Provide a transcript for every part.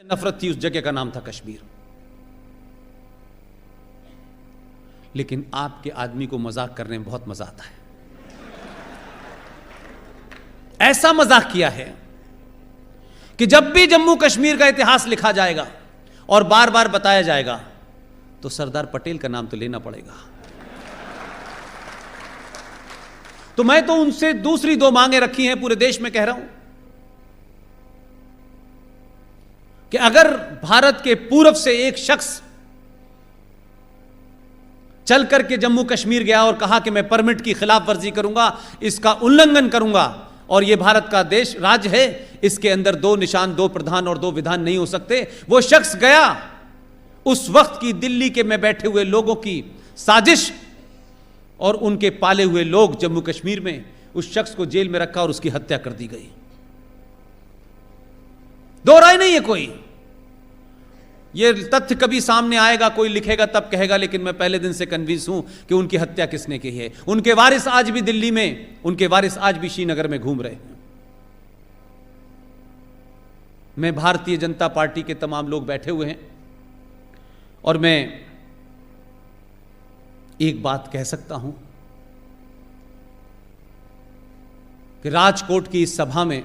नफरत थी, उस जगह का नाम था कश्मीर। लेकिन आपके आदमी को मजाक करने में बहुत मजा आता है। ऐसा मजाक किया है कि जब भी जम्मू कश्मीर का इतिहास लिखा जाएगा और बार बार बताया जाएगा तो सरदार पटेल का नाम तो लेना पड़ेगा। तो मैं तो उनसे दूसरी दो मांगे रखी हैं, पूरे देश में कह रहा हूं कि अगर भारत के पूर्व से एक शख्स चल करके जम्मू कश्मीर गया और कहा कि मैं परमिट की खिलाफ वर्जी करूंगा, इसका उल्लंघन करूंगा और यह भारत का देश राज्य है, इसके अंदर दो निशान, दो प्रधान और दो विधान नहीं हो सकते, वो शख्स गया, उस वक्त की दिल्ली के में बैठे हुए लोगों की साजिश और उनके पाले हुए लोग जम्मू कश्मीर में उस शख्स को जेल में रखा और उसकी हत्या कर दी गई। दो राय नहीं है कोई। यह तथ्य कभी सामने आएगा, कोई लिखेगा तब कहेगा, लेकिन मैं पहले दिन से कन्विंस हूं कि उनकी हत्या किसने की है। उनके वारिस आज भी दिल्ली में, उनके वारिस आज भी श्रीनगर में घूम रहे हैं। मैं भारतीय जनता पार्टी के तमाम लोग बैठे हुए हैं और मैं एक बात कह सकता हूं कि राजकोट की इस सभा में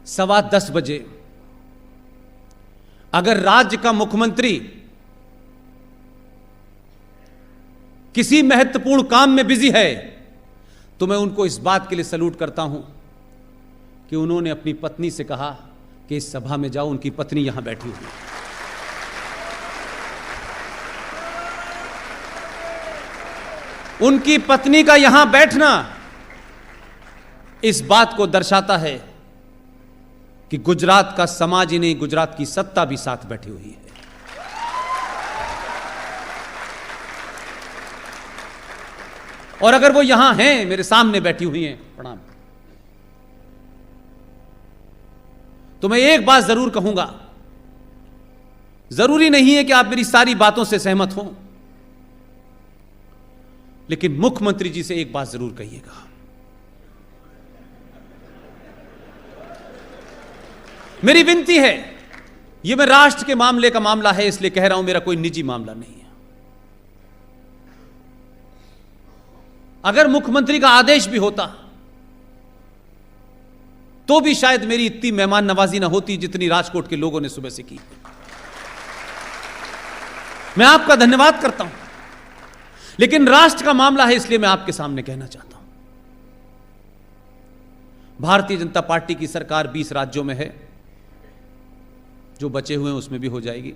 10:15 बजे अगर राज्य का मुख्यमंत्री किसी महत्वपूर्ण काम में बिजी है तो मैं उनको इस बात के लिए सैल्यूट करता हूं कि उन्होंने अपनी पत्नी से कहा कि इस सभा में जाओ, उनकी पत्नी यहां बैठी हुई है। उनकी पत्नी का यहां बैठना इस बात को दर्शाता है कि गुजरात का समाज ही नहीं, गुजरात की सत्ता भी साथ बैठी हुई है। और अगर वो यहां हैं, मेरे सामने बैठी हुई हैं, प्रणाम, तो मैं एक बात जरूर कहूंगा, जरूरी नहीं है कि आप मेरी सारी बातों से सहमत हों, लेकिन मुख्यमंत्री जी से एक बात जरूर कहिएगा। मेरी विनती है, यह मैं राष्ट्र के मामले का मामला है इसलिए कह रहा हूं, मेरा कोई निजी मामला नहीं है। अगर मुख्यमंत्री का आदेश भी होता तो भी शायद मेरी इतनी मेहमान नवाजी ना होती जितनी राजकोट के लोगों ने सुबह से की। मैं आपका धन्यवाद करता हूं, लेकिन राष्ट्र का मामला है इसलिए मैं आपके सामने कहना चाहता हूं, भारतीय जनता पार्टी की सरकार 20 राज्यों में है, जो बचे हुए हैं उसमें भी हो जाएगी।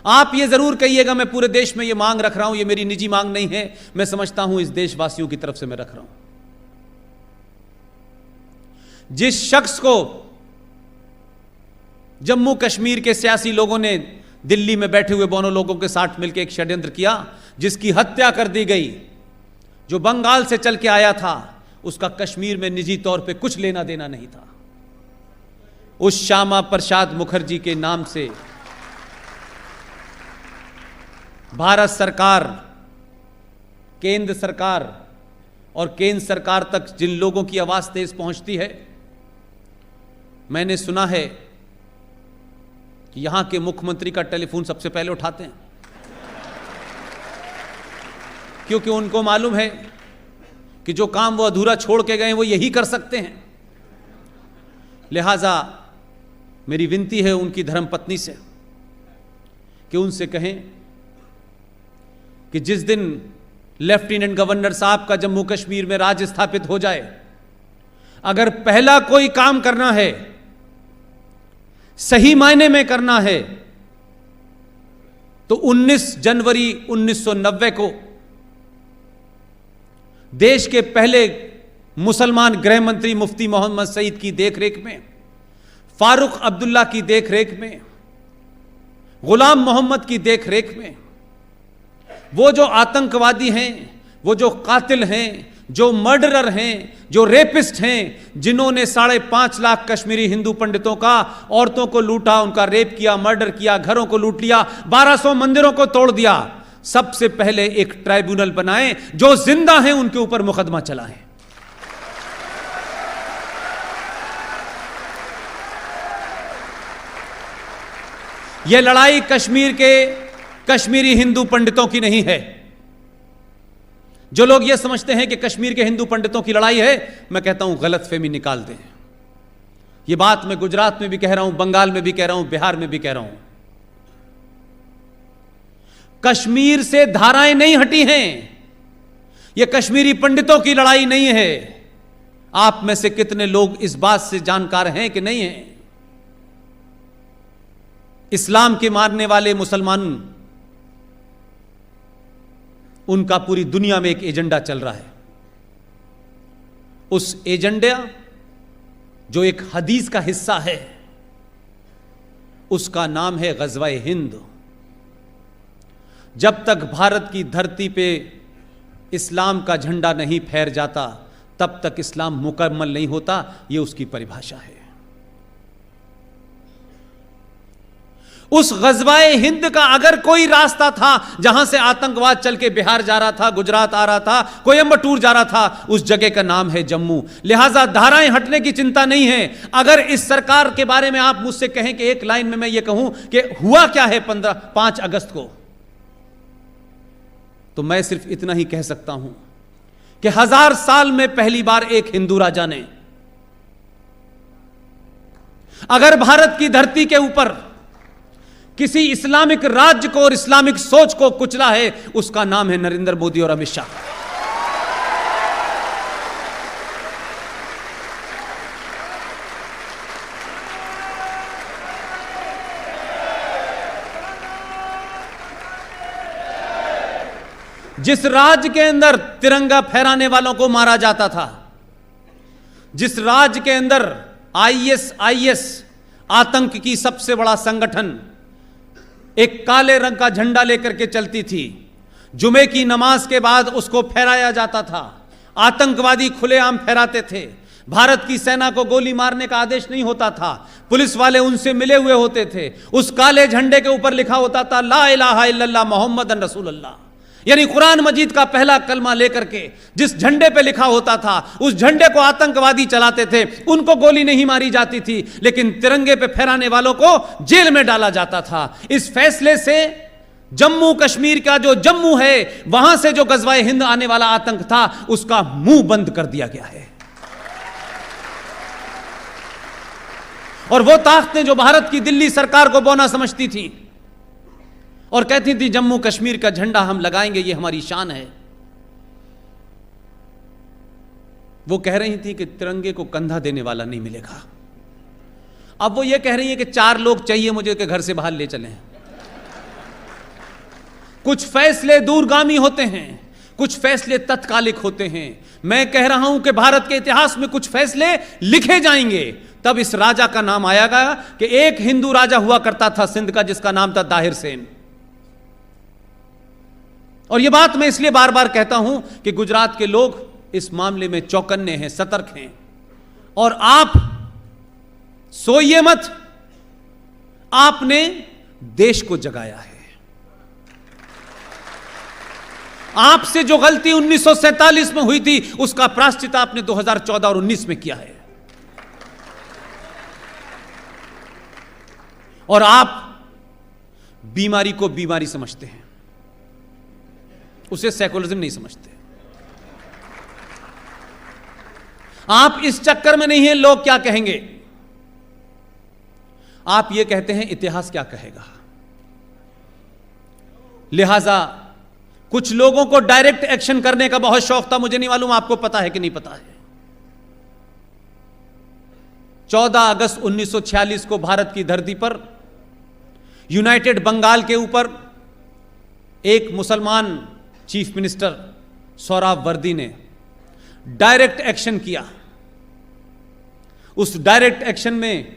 आप ये जरूर कहिएगा मैं पूरे देश में ये मांग रख रहा हूं, ये मेरी निजी मांग नहीं है, मैं समझता हूं इस देशवासियों की तरफ से मैं रख रहा हूं। जिस शख्स को जम्मू कश्मीर के सियासी लोगों ने दिल्ली में बैठे हुए दोनों लोगों के साथ मिलकर एक षड्यंत्र किया, जिसकी हत्या कर दी गई, जो बंगाल से चल के आया था, उसका कश्मीर में निजी तौर पे कुछ लेना देना नहीं था। उस श्यामा प्रसाद मुखर्जी के नाम से भारत सरकार, केंद्र सरकार और केंद्र सरकार तक जिन लोगों की आवाज तेज पहुंचती है, मैंने सुना है कि यहां के मुख्यमंत्री का टेलीफोन सबसे पहले उठाते हैं, क्योंकि उनको मालूम है कि जो काम वो अधूरा छोड़ के गए वो यही कर सकते हैं। लिहाजा मेरी विनती है उनकी धर्मपत्नी से कि उनसे कहें कि जिस दिन लेफ्टिनेंट गवर्नर साहब का जम्मू कश्मीर में राज स्थापित हो जाए, अगर पहला कोई काम करना है, सही मायने में करना है, तो 19 जनवरी 1990 को देश के पहले मुसलमान गृह मंत्री मुफ्ती मोहम्मद सईद की देखरेख में, फारूक अब्दुल्ला की देखरेख में, गुलाम मोहम्मद की देखरेख में, वो जो आतंकवादी हैं, वो जो कातिल हैं, जो मर्डरर हैं, जो रेपिस्ट हैं, जिन्होंने 5.5 लाख कश्मीरी हिंदू पंडितों का, औरतों को लूटा, उनका रेप किया, मर्डर किया, घरों को लूट लिया, 1200 मंदिरों को तोड़ दिया, सबसे पहले एक ट्राइब्यूनल बनाएं, जो जिंदा हैं उनके ऊपर मुकदमा चलाएं। यह लड़ाई कश्मीर के कश्मीरी हिंदू पंडितों की नहीं है। जो लोग यह समझते हैं कि कश्मीर के हिंदू पंडितों की लड़ाई है, मैं कहता हूं गलतफहमी निकाल दें। यह बात मैं गुजरात में भी कह रहा हूं, बंगाल में भी कह रहा हूं, बिहार में भी कह रहा हूं। कश्मीर से धाराएं नहीं हटी हैं। यह कश्मीरी पंडितों की लड़ाई नहीं है। आप में से कितने लोग इस बात से जानकार हैं कि नहीं हैं? इस्लाम के मारने वाले मुसलमान, उनका पूरी दुनिया में एक एजेंडा चल रहा है। उस एजेंडा जो एक हदीस का हिस्सा है, उसका नाम है ग़ज़वा-ए हिंद। जब तक भारत की धरती पे इस्लाम का झंडा नहीं फहर जाता, तब तक इस्लाम मुकम्मल नहीं होता। यह उसकी परिभाषा है। उस ग़ज़वा-ए हिंद का अगर कोई रास्ता था जहां से आतंकवाद चल के बिहार जा रहा था, गुजरात आ रहा था, कोयंबटूर जा रहा था, उस जगह का नाम है जम्मू। लिहाजा धाराएं हटने की चिंता नहीं है। अगर इस सरकार के बारे में आप मुझसे कहें कि एक लाइन में मैं ये कहूं कि हुआ क्या है 5 अगस्त को, तो मैं सिर्फ इतना ही कह सकता हूं कि 1000 साल में पहली बार एक हिंदू राजा ने अगर भारत की धरती के ऊपर किसी इस्लामिक राज्य को और इस्लामिक सोच को कुचला है, उसका नाम है नरेंद्र मोदी और अमित शाह। जिस राज्य के अंदर तिरंगा फहराने वालों को मारा जाता था, जिस राज्य के अंदर आईएसआईएस आतंक की सबसे बड़ा संगठन एक काले रंग का झंडा लेकर के चलती थी, जुमे की नमाज के बाद उसको फहराया जाता था, आतंकवादी खुलेआम फहराते थे, भारत की सेना को गोली मारने का आदेश नहीं होता था, पुलिस वाले उनसे मिले हुए होते थे, उस काले झंडे के ऊपर लिखा होता था ला इलाहा इल्लल्लाह मोहम्मदन रसूलुल्लाह, यानी कुरान मजीद का पहला कलमा लेकर के जिस झंडे पे लिखा होता था, उस झंडे को आतंकवादी चलाते थे। उनको गोली नहीं मारी जाती थी, लेकिन तिरंगे पे फहराने वालों को जेल में डाला जाता था। इस फैसले से जम्मू कश्मीर का जो जम्मू है, वहां से जो ग़ज़वा-ए हिंद आने वाला आतंक था, उसका मुंह बंद कर दिया गया है। और वो ताकतें जो भारत की दिल्ली सरकार को बौना समझती थी और कहती थी जम्मू कश्मीर का झंडा हम लगाएंगे, ये हमारी शान है, वो कह रही थी कि तिरंगे को कंधा देने वाला नहीं मिलेगा। अब वो ये कह रही है कि 4 लोग चाहिए मुझे कि घर से बाहर ले चलें। कुछ फैसले दूरगामी होते हैं, कुछ फैसले तत्कालिक होते हैं। मैं कह रहा हूं कि भारत के इतिहास में कुछ फैसले लिखे जाएंगे। तब इस राजा का नाम आएगा कि एक हिंदू राजा हुआ करता था सिंध का, जिसका नाम था दाहिर सेन। और यह बात मैं इसलिए बार बार कहता हूं कि गुजरात के लोग इस मामले में चौकन्ने हैं, सतर्क हैं। और आप सोइए मत, आपने देश को जगाया है। आपसे जो गलती 1947 में हुई थी, उसका प्रायश्चित आपने 2014 और 19 में किया है। और आप बीमारी को बीमारी समझते हैं, उसे सेकुलरिज्म नहीं समझते। आप इस चक्कर में नहीं हैं लोग क्या कहेंगे, आप यह कहते हैं इतिहास क्या कहेगा। लिहाजा कुछ लोगों को डायरेक्ट एक्शन करने का बहुत शौक था, मुझे नहीं मालूम आपको पता है कि नहीं पता है। 14 अगस्त 1946 को भारत की धरती पर यूनाइटेड बंगाल के ऊपर एक मुसलमान चीफ मिनिस्टर सोहरावर्दी ने डायरेक्ट एक्शन किया। उस डायरेक्ट एक्शन में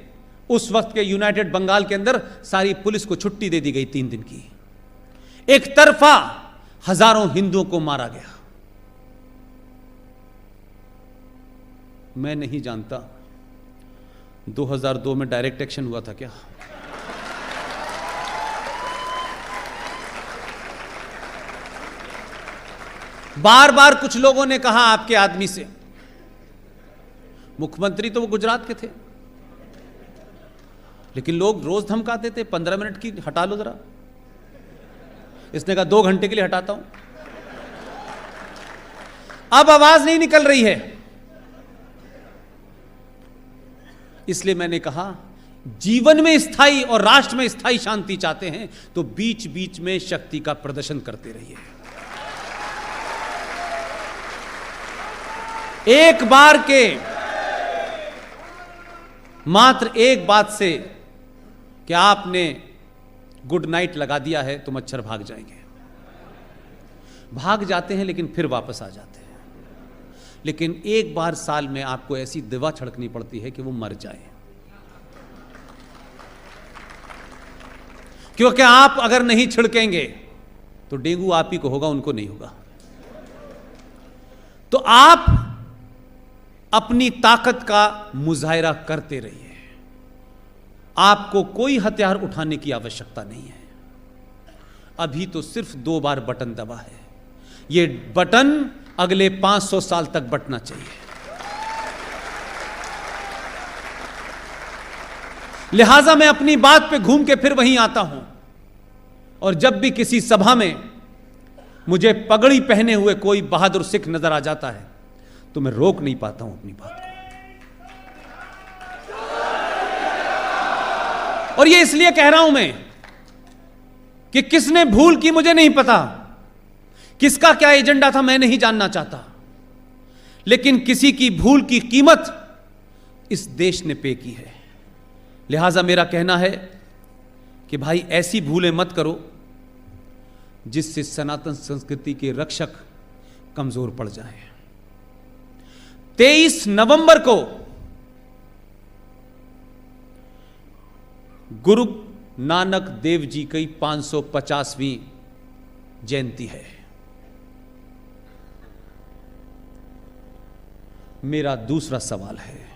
उस वक्त के यूनाइटेड बंगाल के अंदर सारी पुलिस को छुट्टी दे दी गई 3 दिन की। एक तरफा हजारों हिंदुओं को मारा गया। मैं नहीं जानता 2002 में डायरेक्ट एक्शन हुआ था क्या। बार बार कुछ लोगों ने कहा आपके आदमी से, मुख्यमंत्री तो वो गुजरात के थे, लेकिन लोग रोज धमकाते थे 15 मिनट की हटा लो जरा। इसने कहा 2 घंटे के लिए हटाता हूं। अब आवाज नहीं निकल रही है। इसलिए मैंने कहा, जीवन में स्थायी और राष्ट्र में स्थायी शांति चाहते हैं तो बीच बीच में शक्ति का प्रदर्शन करते रहिए। एक बार के मात्र एक बात से कि आपने गुड नाइट लगा दिया है तो मच्छर भाग जाएंगे। भाग जाते हैं लेकिन फिर वापस आ जाते हैं। लेकिन एक बार साल में आपको ऐसी दवा छिड़कनी पड़ती है कि वो मर जाए, क्योंकि आप अगर नहीं छिड़केंगे तो डेंगू आप ही को होगा, उनको नहीं होगा। तो आप अपनी ताकत का मुजाहिरा करते रहिए। आपको कोई हथियार उठाने की आवश्यकता नहीं है। अभी तो सिर्फ 2 बार बटन दबा है। ये बटन अगले 500 साल तक बटना चाहिए। लिहाजा मैं अपनी बात पे घूम के फिर वहीं आता हूं, और जब भी किसी सभा में मुझे पगड़ी पहने हुए कोई बहादुर सिख नजर आ जाता है तो मैं रोक नहीं पाता हूं अपनी बात को। और ये इसलिए कह रहा हूं मैं कि किसने भूल की मुझे नहीं पता, किसका क्या एजेंडा था मैं नहीं जानना चाहता, लेकिन किसी की भूल की कीमत इस देश ने पे की है। लिहाजा मेरा कहना है कि भाई ऐसी भूलें मत करो जिससे सनातन संस्कृति के रक्षक कमजोर पड़ जाएं। 23 नवंबर को गुरु नानक देव जी की 550वीं जयंती है। मेरा दूसरा सवाल है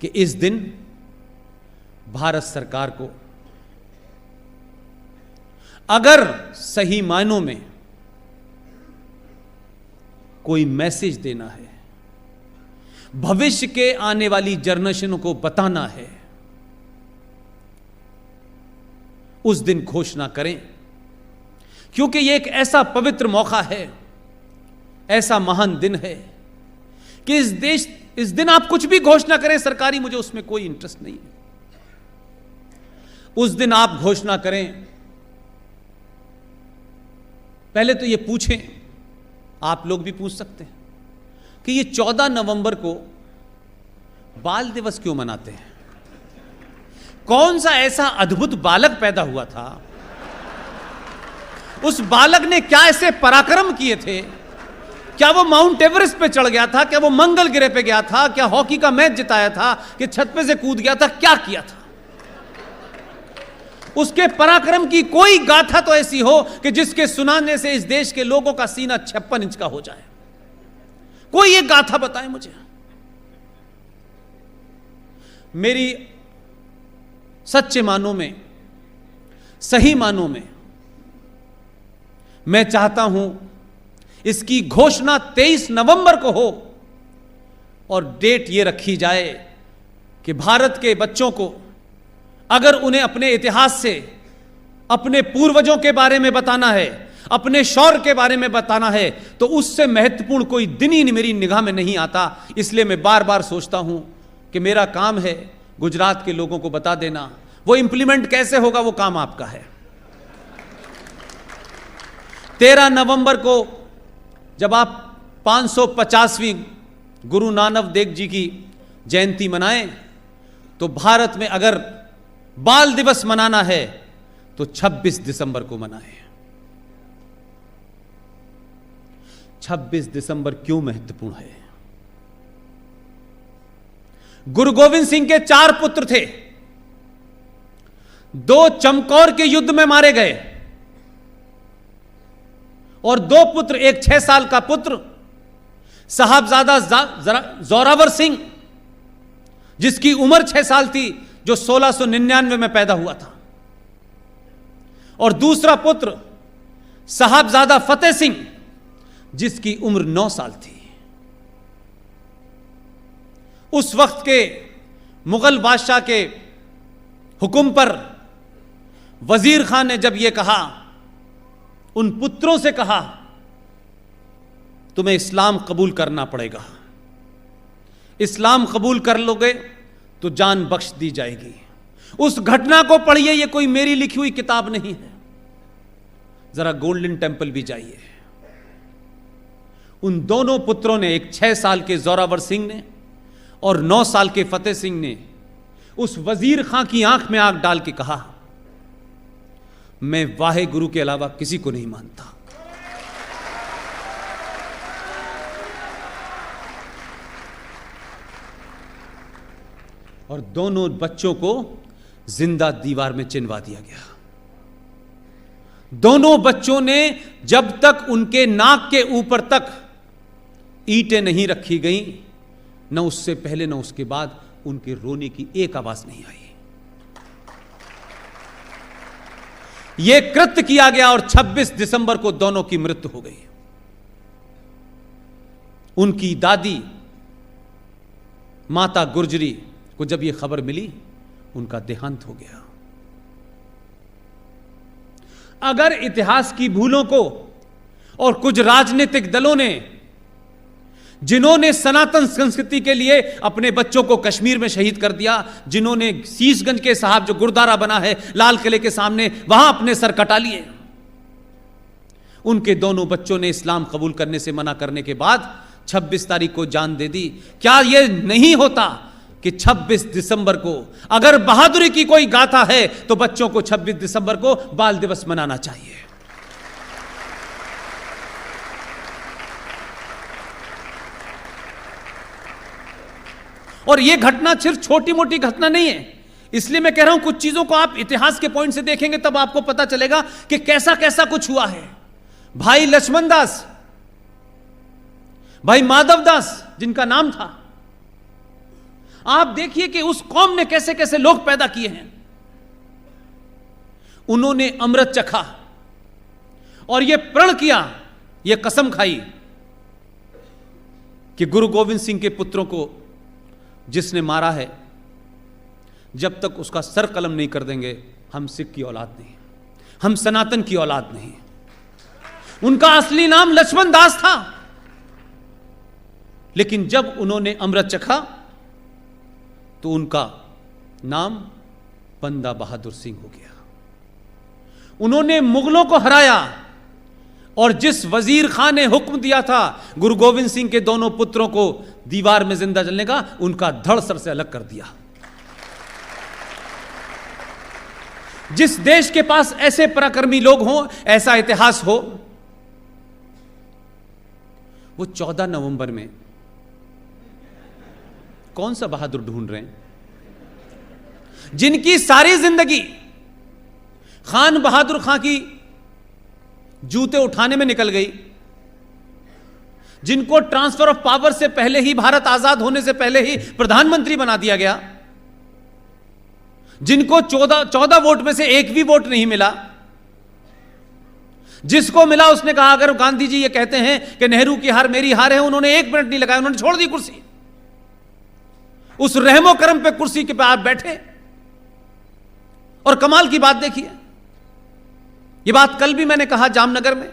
कि इस दिन भारत सरकार को अगर सही मायनों में कोई मैसेज देना है, भविष्य के आने वाली जनरेशनों को बताना है, उस दिन घोषणा करें, क्योंकि यह एक ऐसा पवित्र मौका है, ऐसा महान दिन है कि इस दिन आप कुछ भी घोषणा करें सरकारी, मुझे उसमें कोई इंटरेस्ट नहीं है। उस दिन आप घोषणा करें, पहले तो ये पूछें, आप लोग भी पूछ सकते हैं कि ये 14 नवंबर को बाल दिवस क्यों मनाते हैं? कौन सा ऐसा अद्भुत बालक पैदा हुआ था? उस बालक ने क्या ऐसे पराक्रम किए थे? क्या वो माउंट एवरेस्ट पे चढ़ गया था? क्या वो मंगल ग्रह पे गया था? क्या हॉकी का मैच जिताया था? कि छत पे से कूद गया था? क्या किया था? उसके पराक्रम की कोई गाथा तो ऐसी हो कि जिसके सुनाने से इस देश के लोगों का सीना 56 इंच का हो जाए। कोई एक गाथा बताएं मुझे। मेरी सच्चे मानों में, सही मानों में मैं चाहता हूं इसकी घोषणा 23 नवंबर को हो और डेट यह रखी जाए कि भारत के बच्चों को अगर उन्हें अपने इतिहास से, अपने पूर्वजों के बारे में बताना है, अपने शौर्य के बारे में बताना है, तो उससे महत्वपूर्ण कोई दिन ही मेरी निगाह में नहीं आता। इसलिए मैं बार बार सोचता हूं कि मेरा काम है गुजरात के लोगों को बता देना। वो इंप्लीमेंट कैसे होगा वो काम आपका है। 13 नवंबर को जब आप 550वीं गुरु नानक देव जी की जयंती मनाएं तो भारत में अगर बाल दिवस मनाना है तो 26 दिसंबर को मनाएं। 26 दिसंबर क्यों महत्वपूर्ण है? गुरु गोविंद सिंह के 4 पुत्र थे, 2 चमकौर के युद्ध में मारे गए और 2 पुत्र, एक 6 साल का पुत्र साहबजादा जोरावर सिंह जिसकी उम्र 6 साल थी, जो 1699 में पैदा हुआ था, और दूसरा पुत्र साहबजादा फतेह सिंह जिसकी उम्र 9 साल थी। उस वक्त के मुगल बादशाह के हुक्म पर वजीर खान ने जब यह कहा, उन पुत्रों से कहा, तुम्हें इस्लाम कबूल करना पड़ेगा, इस्लाम कबूल कर लोगे तो जान बख्श दी जाएगी। उस घटना को पढ़िए, यह कोई मेरी लिखी हुई किताब नहीं है। जरा गोल्डन टेंपल भी जाइए। उन दोनों पुत्रों ने, एक 6 साल के जोरावर सिंह ने और 9 साल के फतेह सिंह ने, उस वजीर खां की आंख में आंख डाल के कहा, मैं वाहे गुरु के अलावा किसी को नहीं मानता। और दोनों बच्चों को जिंदा दीवार में चिनवा दिया गया। दोनों बच्चों ने, जब तक उनके नाक के ऊपर तक ईंटें नहीं रखी गई, न उससे पहले न उसके बाद उनके रोने की एक आवाज नहीं आई। यह कृत्य किया गया और 26 दिसंबर को दोनों की मृत्यु हो गई। उनकी दादी माता गुर्जरी को जब यह खबर मिली, उनका देहांत हो गया। अगर इतिहास की भूलों को और कुछ राजनीतिक दलों ने, जिन्होंने सनातन संस्कृति के लिए अपने बच्चों को कश्मीर में शहीद कर दिया, जिन्होंने शीशगंज के साहब जो गुरुद्वारा बना है लाल किले के सामने, वहां अपने सर कटा लिए, उनके दोनों बच्चों ने इस्लाम कबूल करने से मना करने के बाद 26 तारीख को जान दे दी। क्या यह नहीं होता कि 26 दिसंबर को अगर बहादुरी की कोई गाथा है तो बच्चों को 26 दिसंबर को बाल दिवस मनाना चाहिए। और यह घटना सिर्फ छोटी मोटी घटना नहीं है, इसलिए मैं कह रहा हूं कुछ चीजों को आप इतिहास के पॉइंट से देखेंगे तब आपको पता चलेगा कि कैसा कैसा कुछ हुआ है। भाई लक्ष्मण दास, भाई माधव दास जिनका नाम था, आप देखिए कि उस कौम ने कैसे कैसे लोग पैदा किए हैं। उन्होंने अमृत चखा और यह प्रण किया, यह कसम खाई कि गुरु गोविंद सिंह के पुत्रों को जिसने मारा है, जब तक उसका सर कलम नहीं कर देंगे, हम सिख की औलाद नहीं, हम सनातन की औलाद नहीं। उनका असली नाम लक्ष्मण दास था, लेकिन जब उन्होंने अमृत चखा तो उनका नाम बंदा बहादुर सिंह हो गया। उन्होंने मुगलों को हराया और जिस वजीर खान ने हुक्म दिया था गुरु गोविंद सिंह के दोनों पुत्रों को दीवार में जिंदा जलने का, उनका धड़ सर से अलग कर दिया। जिस देश के पास ऐसे पराक्रमी लोग हों, ऐसा इतिहास हो, वो 14 नवंबर में कौन सा बहादुर ढूंढ रहे हैं, जिनकी सारी जिंदगी खान बहादुर खां की जूते उठाने में निकल गई, जिनको ट्रांसफर ऑफ पावर से पहले ही, भारत आजाद होने से पहले ही प्रधानमंत्री बना दिया गया, जिनको 14 वोट में से एक भी वोट नहीं मिला। जिसको मिला उसने कहा, अगर गांधी जी ये कहते हैं कि नेहरू की हार मेरी हार है, उन्होंने 1 मिनट नहीं लगाया, उन्होंने छोड़ दी कुर्सी। उस रहमो करम पे कुर्सी के पे आप बैठे। और कमाल की बात देखिए, ये बात कल भी मैंने कहा जामनगर में,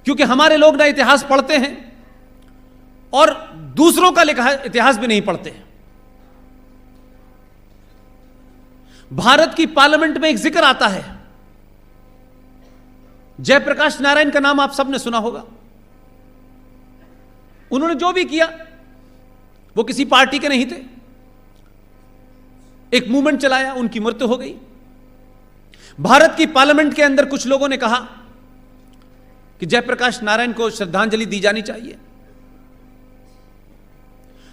क्योंकि हमारे लोग ना इतिहास पढ़ते हैं और दूसरों का लिखा इतिहास भी नहीं पढ़ते हैं। भारत की पार्लियामेंट में एक जिक्र आता है, जयप्रकाश नारायण का नाम आप सबने सुना होगा। उन्होंने जो भी किया, वो किसी पार्टी के नहीं थे, एक मूवमेंट चलाया, उनकी मृत्यु हो गई। भारत की पार्लियामेंट के अंदर कुछ लोगों ने कहा कि जयप्रकाश नारायण को श्रद्धांजलि दी जानी चाहिए।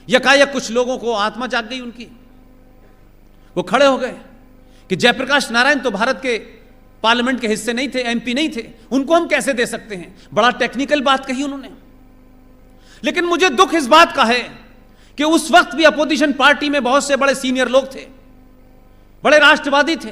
यकायक कुछ लोगों को आत्मा जाग गई उनकी, वो खड़े हो गए कि जयप्रकाश नारायण तो भारत के पार्लियामेंट के हिस्से नहीं थे, एमपी नहीं थे, उनको हम कैसे दे सकते हैं। बड़ा टेक्निकल बात कही उन्होंने। लेकिन मुझे दुख इस बात का है कि उस वक्त भी अपोजिशन पार्टी में बहुत से बड़े सीनियर लोग थे, बड़े राष्ट्रवादी थे,